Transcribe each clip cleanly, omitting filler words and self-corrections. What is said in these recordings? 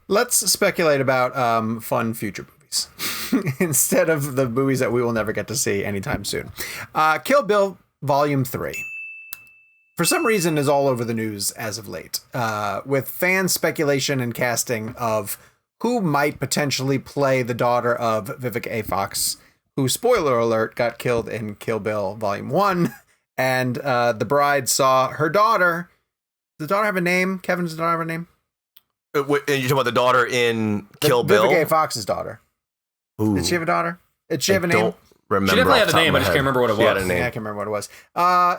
Let's speculate about fun future movies instead of the movies that we will never get to see anytime soon. Kill Bill Volume 3. For some reason is all over the news as of late, with fan speculation and casting of who might potentially play the daughter of Vivica A. Fox, who, spoiler alert, got killed in Kill Bill Volume 1. And the bride saw her daughter. Does the daughter have a name? Kevin, does the daughter have a name? You're talking about the daughter in Kill Bill? Vivica A. Fox's daughter. Ooh. Did she have a daughter? Did she have a name? Remember, she definitely had a name. I just can't remember what it was. Yeah, I can't remember what it was.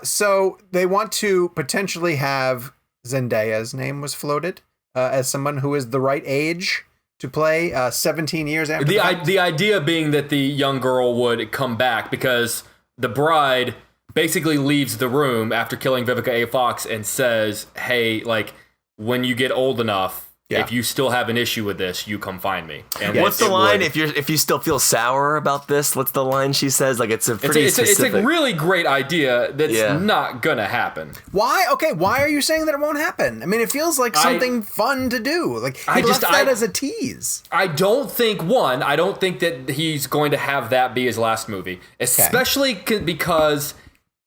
So they want to potentially have Zendaya's name was floated as someone who is the right age to play 17 years after the idea being that the young girl would come back because the bride basically leaves the room after killing Vivica A. Fox and says, hey, like, when you get old enough, if you still have an issue with this, you come find me. And what's the line? If you still feel sour about this, what's the line she says? Like, it's a pretty specific. It's a really great idea that's not gonna happen. Why? Okay, why are you saying that it won't happen? I mean, it feels like something fun to do. Like, he left that as a tease. I don't think that he's going to have that be his last movie, especially because,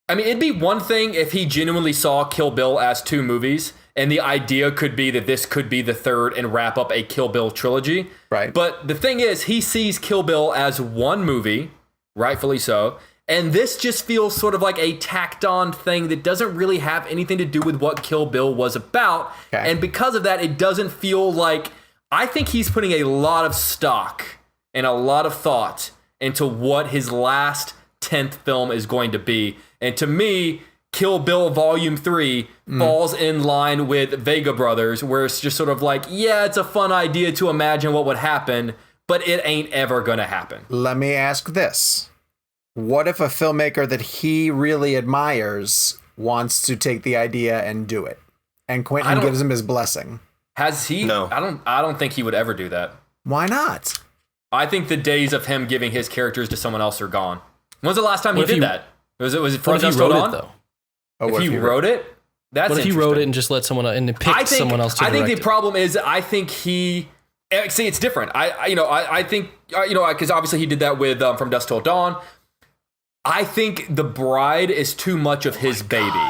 I mean, it'd be one thing if he genuinely saw Kill Bill as 2 movies. And the idea could be that this could be the 3rd and wrap up a Kill Bill trilogy. Right. But the thing is, he sees Kill Bill as 1 movie, rightfully so. And this just feels sort of like a tacked on thing that doesn't really have anything to do with what Kill Bill was about. Okay. And because of that, it doesn't feel like, I think he's putting a lot of stock and a lot of thought into what his last 10th film is going to be. And to me, Kill Bill Volume 3 falls in line with Vega Brothers, where it's just sort of like, yeah, it's a fun idea to imagine what would happen, but it ain't ever gonna happen. Let me ask this. What if a filmmaker that he really admires wants to take the idea and do it? And Quentin gives him his blessing. Has he? No. I don't think he would ever do that. Why not? I think the days of him giving his characters to someone else are gone. When's the last time he did that? Was it From Dusk Till Dawn? Though? If he wrote it, that's what if he wrote it and just let someone and picked someone else to direct it? I think the problem is, I think he. See, it's different. I think because obviously he did that with From Dusk Till Dawn. I think The Bride is too much of his baby.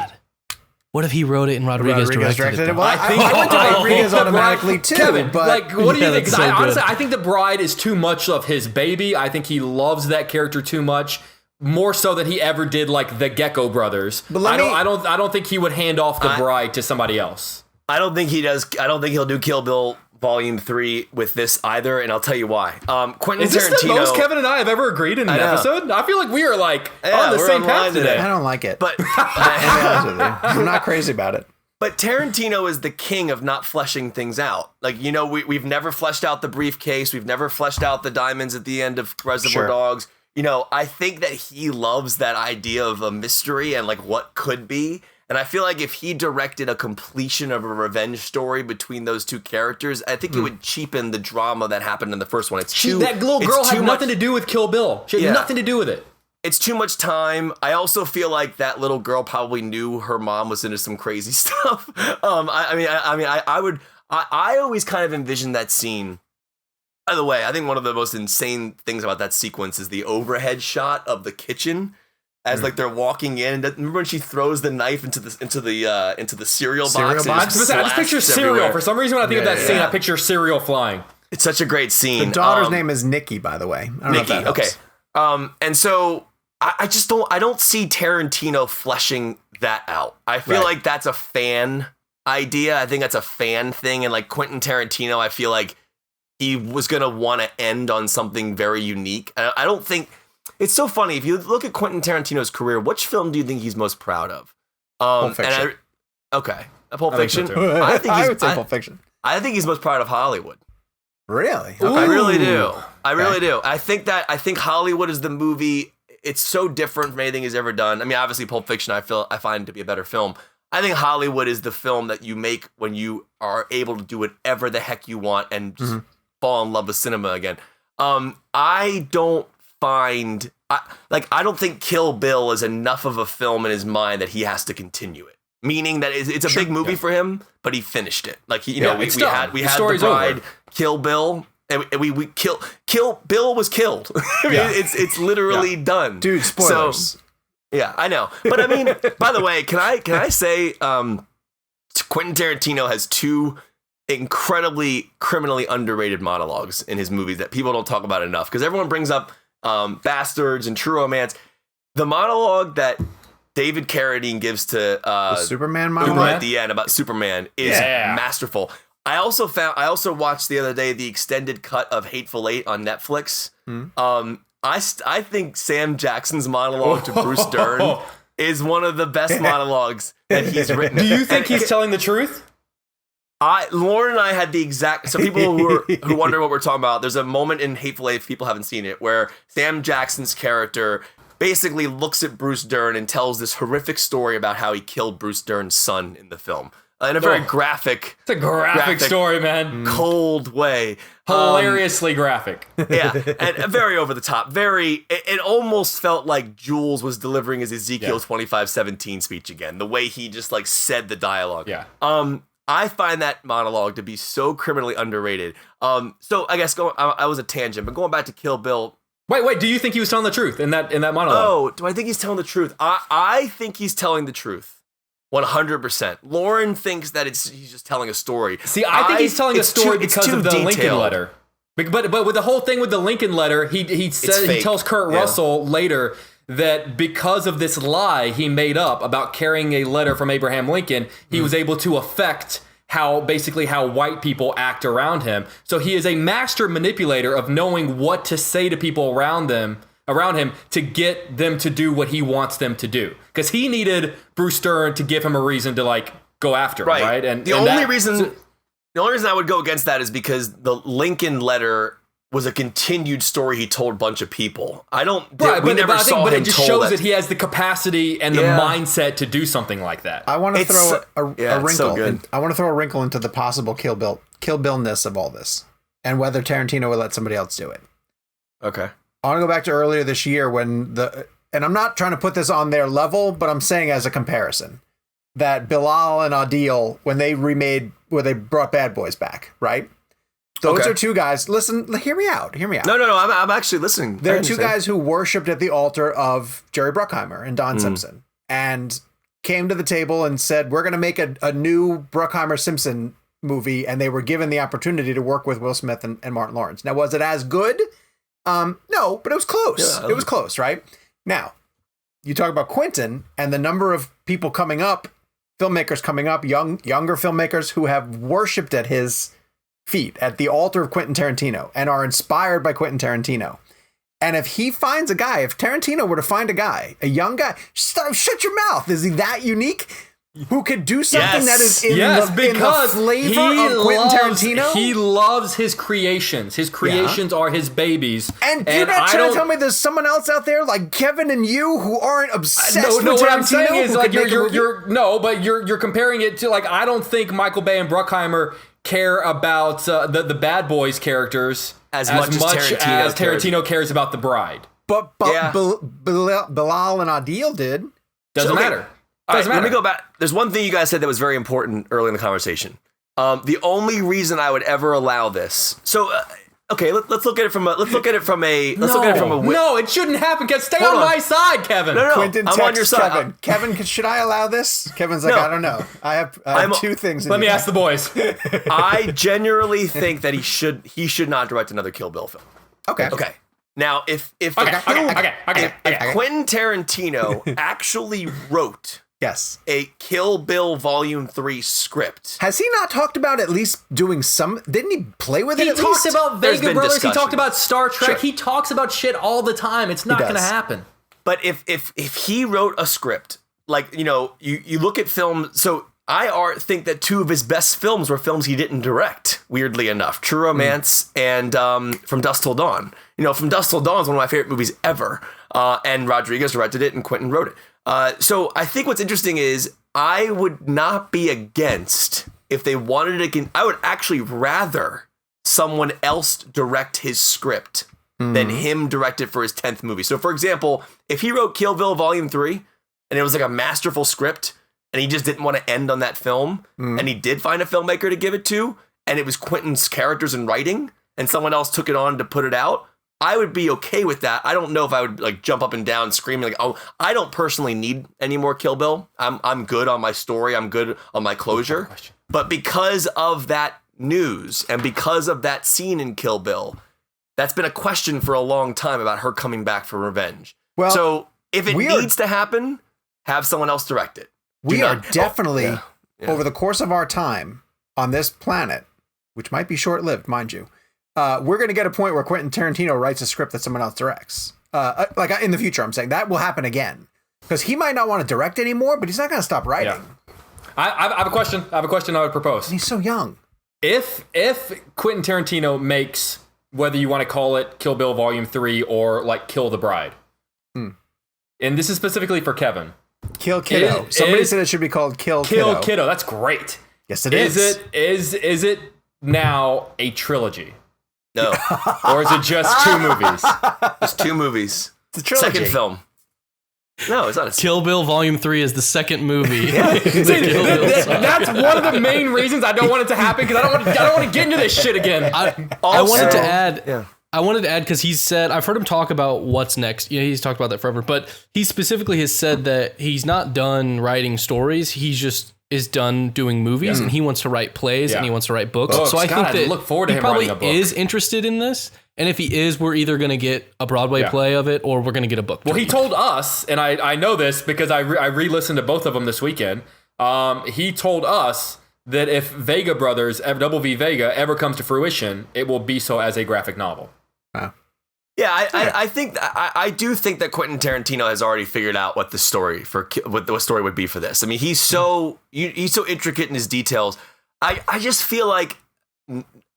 What if he wrote it and Rodriguez directed it? Well, I went to Rodriguez automatically too. Kevin, but like, what do you think? Because honestly, I think The Bride is too much of his baby. I think he loves that character too much. More so than he ever did, like the Gecko Brothers. But I don't think he would hand off The Bride to somebody else. I don't think he does. I don't think he'll do Kill Bill Volume 3 with this either, and I'll tell you why. Quentin Is this Tarantino. The most Kevin and I have ever agreed in an episode? I feel like we are like on the same path today. I don't like it. But I'm not crazy about it. But Tarantino is the king of not fleshing things out. Like, we've never fleshed out the briefcase. We've never fleshed out the diamonds at the end of Reservoir Dogs. I think that he loves that idea of a mystery and like what could be. And I feel like if he directed a completion of a revenge story between those 2 characters, I think it would cheapen the drama that happened in the first one. That little girl had nothing to do with Kill Bill. She had nothing to do with it. It's too much time. I also feel like that little girl probably knew her mom was into some crazy stuff. I always kind of envisioned that scene. By the way, I think one of the most insane things about that sequence is the overhead shot of the kitchen as like they're walking in. Remember when she throws the knife into the cereal box? I just picture cereal. For some reason, when I think of that scene, I picture cereal flying. It's such a great scene. The daughter's name is Nikki, by the way. I don't know if that helps. Okay. And so I don't see Tarantino fleshing that out. I feel like that's a fan idea. I think that's a fan thing. And like Quentin Tarantino, I feel like he was going to want to end on something very unique. I don't think... It's so funny. If you look at Quentin Tarantino's career, which film do you think he's most proud of? Pulp Fiction. Pulp Fiction? I would say Pulp Fiction. I think he's most proud of Hollywood. Really? Okay. I really do. I really do. I think Hollywood is the movie... It's so different from anything he's ever done. I mean, obviously, Pulp Fiction I find to be a better film. I think Hollywood is the film that you make when you are able to do whatever the heck you want and just fall in love with cinema again. I don't think Kill Bill is enough of a film in his mind that he has to continue it. Meaning that it's a big movie for him, but he finished it. Like we had The Bride, Kill Bill. And we kill Bill was killed. I mean, it's literally done. Dude, spoilers. So, yeah, I know. But I mean, by the way, can I say Quentin Tarantino has 2 incredibly criminally underrated monologues in his movies that people don't talk about enough, because everyone brings up Bastards and True Romance. The monologue that David Carradine gives to the Superman monologue at the end about Superman is masterful. I also watched the other day the extended cut of Hateful Eight on Netflix. I think Sam Jackson's monologue to Bruce Dern is one of the best monologues that he's written. Do you think he's telling the truth? Lauren and I had the exact. So people who wonder what we're talking about, there's a moment in Hateful Eight, if people haven't seen it, where Sam Jackson's character basically looks at Bruce Dern and tells this horrific story about how he killed Bruce Dern's son in the film. In a very graphic. It's a graphic story, man. Cold way. Hilariously graphic. Yeah, and very over the top. It almost felt like Jules was delivering his Ezekiel 25:17 speech again. The way he just like said the dialogue. Yeah. I find that monologue to be so criminally underrated. So I guess I was a tangent, but going back to Kill Bill. Wait. Do you think he was telling the truth in that monologue? Oh, do I think he's telling the truth? I think he's telling the truth. 100%. Lauren thinks that he's just telling a story. See, I think he's telling a story because of the Lincoln letter. But with the whole thing with the Lincoln letter, he says he tells Kurt Russell later that because of this lie he made up about carrying a letter from Abraham Lincoln, he was able to affect how white people act around him. So he is a master manipulator of knowing what to say to people around him to get them to do what he wants them to do. Because he needed Bruce Dern to give him a reason to like go after him, right? And the only reason I would go against that is because the Lincoln letter was a continued story he told a bunch of people. But it just shows that he has the capacity and the mindset to do something like that. I want to throw a wrinkle. I want to throw a wrinkle into the possible Kill Bill-ness of all this, and whether Tarantino would let somebody else do it. Okay. I want to go back to earlier this year when and I'm not trying to put this on their level, but I'm saying as a comparison, that Bilal and Adil, when they brought Bad Boys back, right? Those are 2 guys. Listen, hear me out. No. I'm actually listening. They're 2 guys who worshipped at the altar of Jerry Bruckheimer and Don Simpson, and came to the table and said, "We're going to make a new Bruckheimer-Simpson movie," and they were given the opportunity to work with Will Smith and Martin Lawrence. Now, was it as good? No, but it was close. It was close, right? Now, you talk about Quentin and the number of people coming up, filmmakers coming up, younger filmmakers who have worshipped at his feet, at the altar of Quentin Tarantino, and are inspired by Quentin Tarantino. And if Tarantino were to find a young guy, shut your mouth. Is he that unique? Who could do something that is in the flavor of Quentin Tarantino? He loves his creations. His creations are his babies. And you're not trying to tell me there's someone else out there like Kevin and you who aren't obsessed with Tarantino? What I'm saying is like you're comparing it to like I don't think Michael Bay and Bruckheimer care about the Bad Boys characters as much as Tarantino cares about the bride. But Bilal and Adil did. Doesn't matter. All right, let me go back. There's one thing you guys said that was very important early in the conversation. The only reason I would ever allow this. So, let's look at it from a. No, it shouldn't happen. Stay on my side, Kevin. No. Quentin I'm on your side. Kevin, should I allow this? Kevin's like, I don't know. I have 2 things. Let me ask the boys. I genuinely think that he should not direct another Kill Bill film. Okay. Now, if Quentin Tarantino actually wrote. Yes. A Kill Bill Volume 3 script. Has he not talked about at least doing some? Didn't he play with it? He talks about Vega Brothers. Discussion. He talked about Star Trek. Sure. He talks about shit all the time. It's not going to happen. But if he wrote a script, like, you look at film. So I think that 2 of his best films were films he didn't direct, weirdly enough. True Romance and From Dusk Till Dawn. From Dusk Till Dawn is one of my favorite movies ever. And Rodriguez directed it and Quentin wrote it. So I think what's interesting is I would not be against if they wanted to. I would actually rather someone else direct his script than him direct it for his 10th movie. So, for example, if he wrote Kill Bill Volume 3 and it was like a masterful script and he just didn't want to end on that film and he did find a filmmaker to give it to and it was Quentin's characters and writing, and someone else took it on to put it out, I would be okay with that. I don't know if I would like jump up and down screaming like, oh, I don't personally need any more Kill Bill. I'm good on my story. I'm good on my closure. But because of that news and because of that scene in Kill Bill, that's been a question for a long time about her coming back for revenge. Well, so if it needs to happen, have someone else direct it. We are definitely, over the course of our time on this planet, which might be short-lived, mind you, we're going to get a point where Quentin Tarantino writes a script that someone else directs. Like in the future, I'm saying that will happen again. Because he might not want to direct anymore, but he's not going to stop writing. Yeah. I have a question. I would propose. And he's so young. If Quentin Tarantino makes, whether you want to call it Kill Bill Volume 3 or like Kill the Bride, and this is specifically for Kevin. Kill Kiddo. Somebody said it should be called Kill Kiddo. Kill Kiddo. That's great. Yes, it is. Is it now a trilogy? No. Or is it just 2 movies? It's 2 movies. It's a trilogy. Second film. No, it's not. Kill Bill Volume 3 is the second movie. That's one of the main reasons I don't want it to happen, because I don't want to get into this shit again. I wanted to add. Yeah. I wanted to add, because he said, I've heard him talk about what's next. Yeah, he's talked about that forever, but he specifically has said that he's not done writing stories. He just is done doing movies, and he wants to write plays, and he wants to write books. So I think that look forward to he him probably writing a book. is interested in this. And if he is, we're either going to get a Broadway play of it, or we're going to get a book. Well, he told us, and I know this because I re-listened to both of them this weekend. He told us that if Vega Brothers, Double V Vega, ever comes to fruition, it will be so as a graphic novel. Wow. Yeah, I do think that Quentin Tarantino has already figured out what the story would be for this. I mean, he's so intricate in his details. I just feel like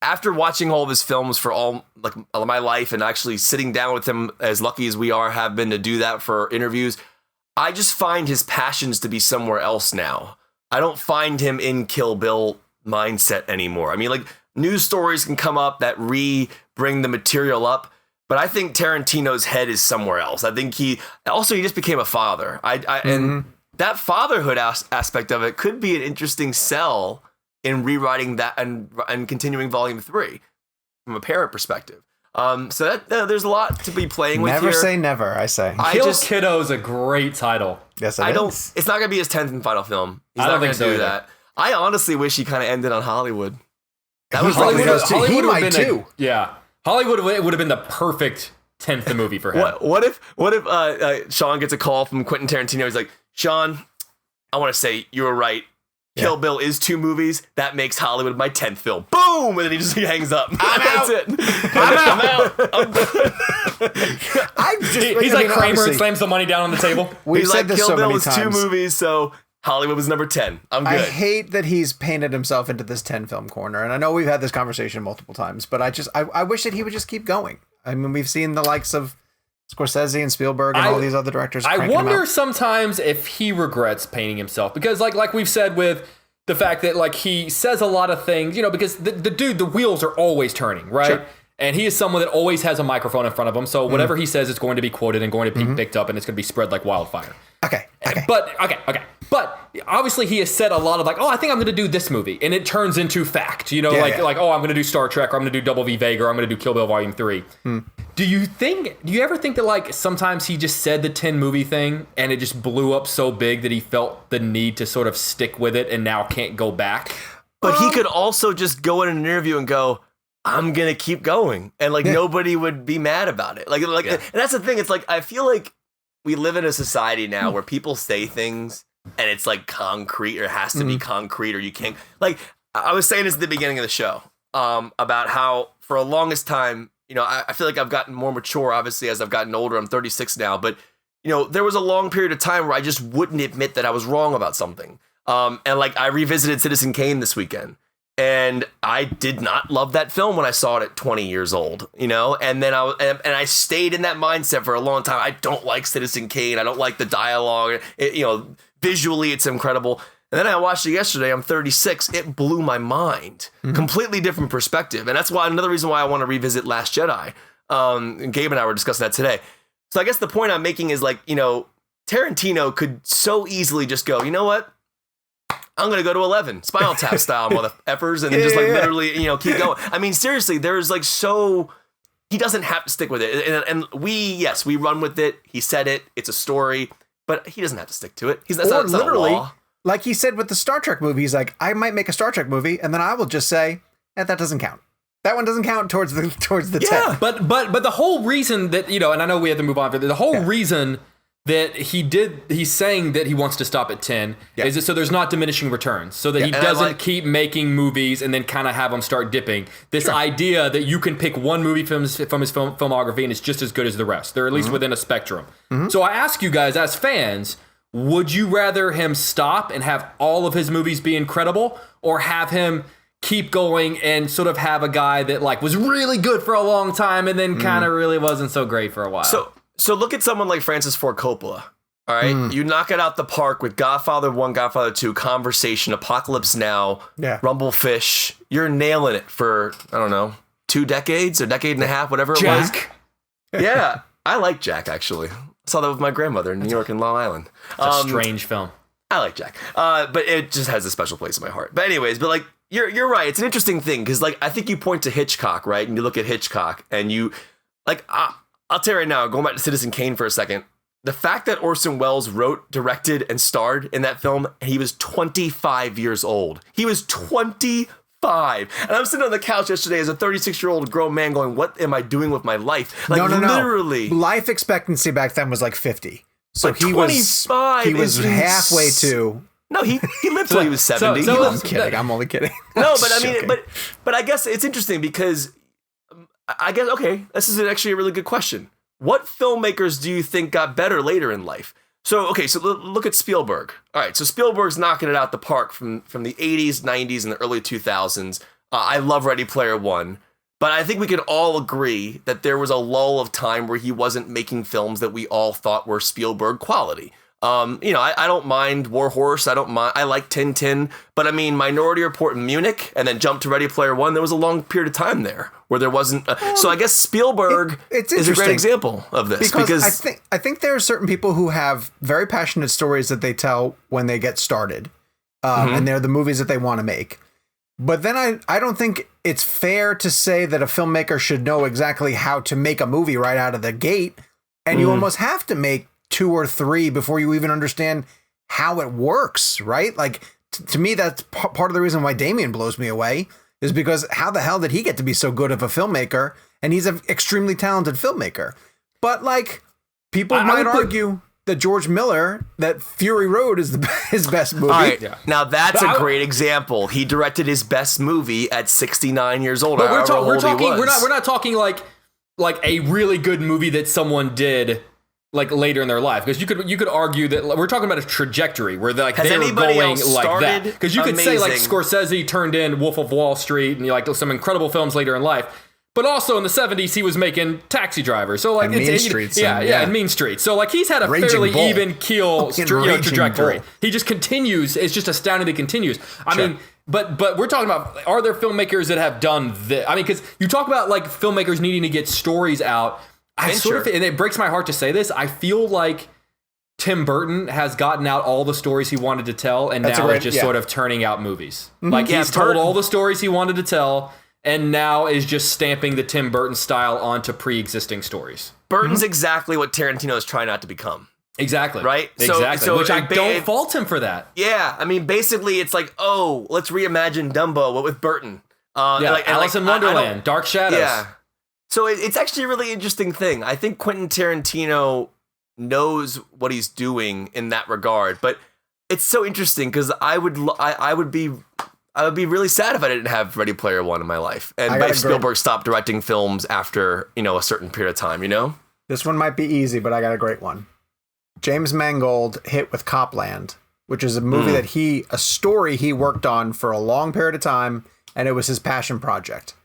after watching all of his films for all my life and actually sitting down with him, as lucky as we have been to do that for interviews, I just find his passions to be somewhere else now. I don't find him in Kill Bill mindset anymore. I mean, like, news stories can come up that bring the material up, but I think Tarantino's head is somewhere else. I think he just became a father. And that fatherhood aspect of it could be an interesting sell in rewriting that and continuing Volume 3 from a parent perspective. So there's a lot to be playing with here. Never say never, I say. Kill Kiddo is a great title. Yes, it is. It's not going to be his 10th and final film. He's not going to do that. I honestly wish he kind of ended on Hollywood. That was Hollywood he might too. Hollywood would have been the perfect 10th movie for him. What if Sean gets a call from Quentin Tarantino? He's like, Sean, I want to say you were right. Kill Bill is 2 movies. That makes Hollywood my 10th film. Boom! And then he just hangs up. That's it. I'm out. He's like Kramer and slams the money down on the table. He's like, Kill Bill was 2 movies, so Hollywood was number 10. I'm good. I hate that he's painted himself into this 10 film corner. And I know we've had this conversation multiple times, but I wish that he would just keep going. I mean, we've seen the likes of Scorsese and Spielberg and all these other directors. I wonder sometimes if he regrets painting himself, because like we've said with the fact that like he says a lot of things, because the dude, the wheels are always turning, right? Sure. And he is someone that always has a microphone in front of him. So whatever he says is going to be quoted and going to be picked up, and it's going to be spread like wildfire. Okay. But obviously he has said a lot of like, oh, I think I'm going to do this movie. And it turns into fact, like, oh, I'm going to do Star Trek, or I'm going to do Double V Vega, or I'm going to do Kill Bill Volume 3. Do you ever think that like sometimes he just said the 10 movie thing and it just blew up so big that he felt the need to sort of stick with it and now can't go back? But he could also just go in an interview and go, I'm going to keep going. And like nobody would be mad about it. And that's the thing. It's like, I feel like we live in a society now where people say things and it's like concrete, or has to be concrete, or you can't. Like, I was saying this at the beginning of the show about how for a longest time, I feel like I've gotten more mature, obviously, as I've gotten older. I'm 36 now, but there was a long period of time where I just wouldn't admit that I was wrong about something. And like, I revisited Citizen Kane this weekend, and I did not love that film when I saw it at 20 years old, and then I stayed in that mindset for a long time. I don't like Citizen Kane. I don't like the dialogue. Visually, it's incredible. And then I watched it yesterday. I'm 36. It blew my mind. Completely different perspective. And that's another reason why I want to revisit Last Jedi. And Gabe and I were discussing that today. So I guess the point I'm making is like, Tarantino could so easily just go, you know what? I'm going to go to 11, Spinal Tap style, motherfuckers, and then just like literally, keep going. I mean, seriously, there's like he doesn't have to stick with it. And we run with it. He said it. It's a story, but he doesn't have to stick to it. That's not a law. Like he said with the Star Trek movie, he's like, I might make a Star Trek movie, and then I will just say, that doesn't count. That one doesn't count towards the 10. But the whole reason that, and I know we have to move on for the whole reason that he's saying that he wants to stop at 10 is it so there's not diminishing returns, so that he doesn't keep making movies and then kind of have them start dipping. This idea that you can pick one movie from his filmography and it's just as good as the rest. They're at least within a spectrum. So I ask you guys as fans, would you rather him stop and have all of his movies be incredible, or have him keep going and sort of have a guy that like was really good for a long time and then kind of really wasn't so great for a while? So look at someone like Francis Ford Coppola. All right, you knock it out the park with Godfather 1, Godfather 2, Conversation, Apocalypse Now, Rumblefish. You're nailing it for, I don't know, 2 decades, a decade and a half, whatever it was. Yeah, I like Jack, actually. I saw that with my grandmother in New York and Long Island. It's a strange film. I like Jack, but it just has a special place in my heart. But anyways, like, you're right. It's an interesting thing because, like, I think you point to Hitchcock, right? And you look at Hitchcock and you, like, I'll tell you right now, going back to Citizen Kane for a second, the fact that Orson Welles wrote, directed, and starred in that film, and he was 25 years old. He was 25. And I'm sitting on the couch yesterday as a 36-year-old grown man going, what am I doing with my life? Like, literally. Life expectancy back then was like 50. So like 25 he was halfway to... No, he lived till he was 70. I'm kidding. I'm only kidding. No, but I mean, but I guess it's interesting because I guess, okay, this is actually a really good question. What filmmakers do you think got better later in life? So, okay, so look at Spielberg. All right, so Spielberg's knocking it out the park from the 80s, 90s, and the early 2000s. I love Ready Player One, but I think we can all agree that there was a lull of time where he wasn't making films that we all thought were Spielberg quality. I don't mind War Horse. I like Tintin, but I mean, Minority Report in Munich and then jump to Ready Player One. There was a long period of time there where there wasn't. So I guess Spielberg is a great example of this because I think there are certain people who have very passionate stories that they tell when they get started, and they're the movies that they want to make. But then I don't think it's fair to say that a filmmaker should know exactly how to make a movie right out of the gate, and you almost have to make 2 or 3 before you even understand how it works, right? Like, to me, that's part of the reason why Damien blows me away, is because how the hell did he get to be so good of a filmmaker? And he's an extremely talented filmmaker. But, like, people might argue that George Miller, that Fury Road is his best movie. All right, now that's a great example. He directed his best movie at 69 years old. But we're not talking like a really good movie that someone did like later in their life, because you could argue that we're talking about a trajectory where they were going like that, because you could say like Scorsese turned in Wolf of Wall Street and like some incredible films later in life, but also in the 70s he was making Taxi Driver, so like Mean Streets, and Mean Streets, so like he's had a fairly even keel trajectory. Bull. He just continues. It's just astounding that he continues. I mean, but we're talking about, are there filmmakers that have done this? I mean, because you talk about like filmmakers needing to get stories out. And it breaks my heart to say this, I feel like Tim Burton has gotten out all the stories he wanted to tell, and now is just sort of turning out movies. Like he's told all the stories he wanted to tell, and now is just stamping the Tim Burton style onto pre-existing stories. Burton's exactly what Tarantino is trying not to become. Exactly. Right? Exactly. So which I don't fault him for that. Yeah. I mean, basically, it's like, oh, let's reimagine Dumbo, but with Burton. Alice in Wonderland, Dark Shadows. Yeah. So it's actually a really interesting thing. I think Quentin Tarantino knows what he's doing in that regard, but it's so interesting because I would be really sad if I didn't have Ready Player One in my life, and if Spielberg stopped directing films after a certain period of time. This one might be easy, but I got a great one. James Mangold hit with Copland, which is a movie a story he worked on for a long period of time, and it was his passion project.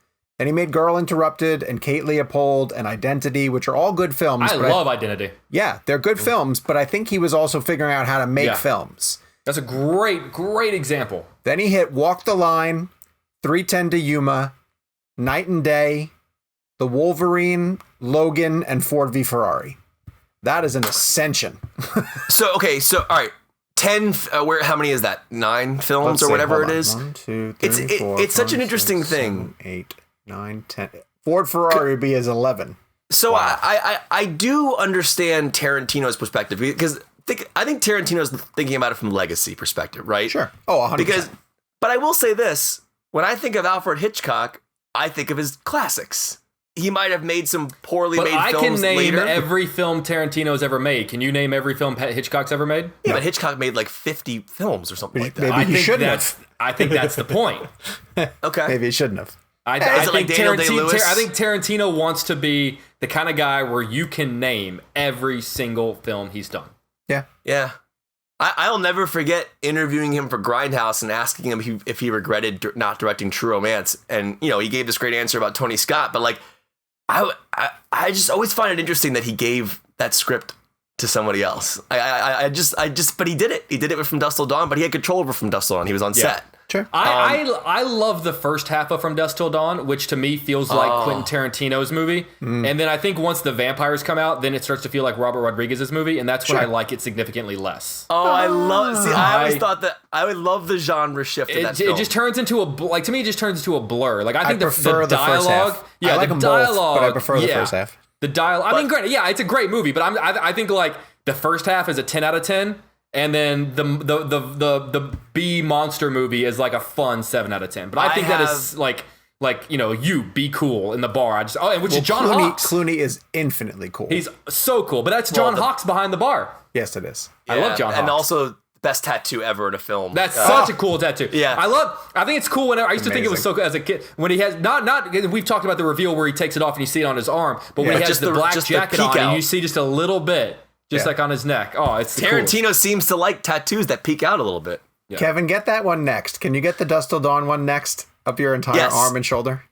And he made Girl Interrupted and Kate Leopold and Identity, which are all good films. I love Identity. Yeah, they're good films, but I think he was also figuring out how to make films. That's a great example. Then he hit Walk the Line, 3:10 to Yuma, Night and Day, The Wolverine, Logan, and Ford v Ferrari. That is an ascension. So all right. 10. How many is that? 9 films or whatever it is. 1, 2, 3, 4, it's such 5, an interesting 6, thing. 7, 8, 9, 10. Ford Ferrari B is 11. So I do understand Tarantino's perspective because I think Tarantino's thinking about it from legacy perspective, right? Sure. Oh, 100%. But I will say this: when I think of Alfred Hitchcock, I think of his classics. He might have made some poorly made films later. I can name every film Tarantino's ever made. Can you name every film Hitchcock's ever made? Yeah, but Hitchcock made like 50 films or something like that. Maybe he shouldn't have. I think that's the point. Okay. Maybe he shouldn't have. I think Tarantino wants to be the kind of guy where you can name every single film he's done. Yeah. Yeah. I'll never forget interviewing him for Grindhouse and asking him if he regretted not directing True Romance. And, he gave this great answer about Tony Scott. But, like, I just always find it interesting that he gave that script to somebody else. But he did it. He did it from Dusk Till Dawn, but he had control over From Dusk Till Dawn. He was on set. Sure. I love the first half of From Dusk Till Dawn, which to me feels like Quentin Tarantino's movie. And then I think once the vampires come out, then it starts to feel like Robert Rodriguez's movie, and that's when I like it significantly less. I always thought that I would love the genre shift of that film. It just turns into to me it just turns into a blur. Like I think prefer the dialogue, I like the them dialogue, both, but I prefer the first half. The dialogue. I mean, granted, it's a great movie, but I think like the first half is a 10 out of 10. And then the B monster movie is like a fun 7 out of 10. But I think that is like you be cool in the bar. Is John Hawkes. Clooney is infinitely cool. He's so cool. But that's John Hawkes behind the bar. Yes, it is. Yeah, I love John Hawkes. And also best tattoo ever in a film. That's such a cool tattoo. Yeah. I think it's cool whenever I used to think it was so cool as a kid when he has not we've talked about the reveal where he takes it off and you see it on his arm, but when he has the black jacket on and you see just a little bit. Just like on his neck. Oh, it's Tarantino seems to like tattoos that peek out a little bit. Yeah. Kevin, get that one next. Can you get the Dusk Till Dawn one next? Up your entire arm and shoulder?